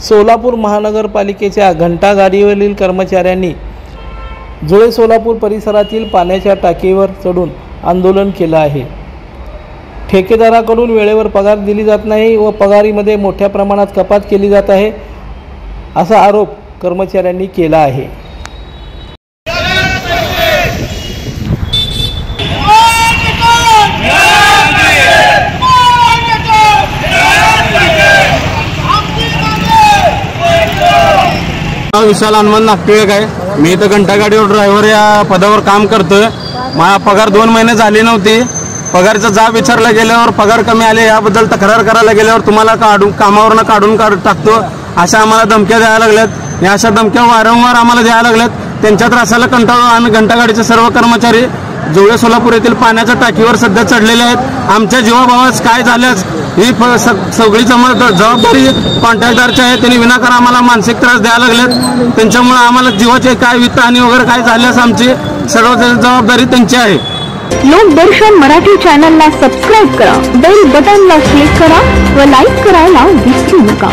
सोलापूर महानगरपालिकेच्या घंटागाडीवरील कर्मचाऱ्यांनी जुळे सोलापूर परिसरातील पाण्याच्या टाकीवर चढून आंदोलन केलं आहे। ठेकेदाराकडून वेळेवर पगार दिली जात नाही व पगारीमध्ये मोठ्या प्रमाणात कपात केली जात आहे, असा आरोप कर्मचाऱ्यांनी केला आहे। विशाल हनुमान नागटिळक आहे। मी इथं घंटागाडीवर ड्रायव्हर या पदावर काम करतोय। माझा पगार 2 महिने झाले नव्हते। पगारचा जाब विचारला गेल्यावर पगार कमी आले याबद्दल तक्रार करायला गेल्यावर तुम्हाला कामावरनं काढून टाकतो अशा आम्हाला धमक्या द्यायला लागल्यात। या अशा धमक्या वारंवार आम्हाला द्यायला लागल्यात। त्यांच्या त्रासाला कंटाळून आम्ही घंटागाडीचे सर्व कर्मचारी जुळे सोलापूर येथील पाण्याच्या टाकीवर सध्या चढलेले आहेत। आमच्या जीवाभावास काय झाल्यास ही सगळी जबाबदारी कॉन्ट्रॅक्टरची आहे। त्यांनी विनाकारण आम्हाला मानसिक त्रास द्यायला लागलेत। त्यांच्यामुळे आम्हाला जीवाचे काय वित्तहानी वगैरे काय झाल्यास आमची सर्व जबाबदारी त्यांची आहे। लोकदर्शन मराठी चॅनलला सबस्क्राइब करा, बेल बटनला क्लिक करा व लाईक करायला विसरू नका।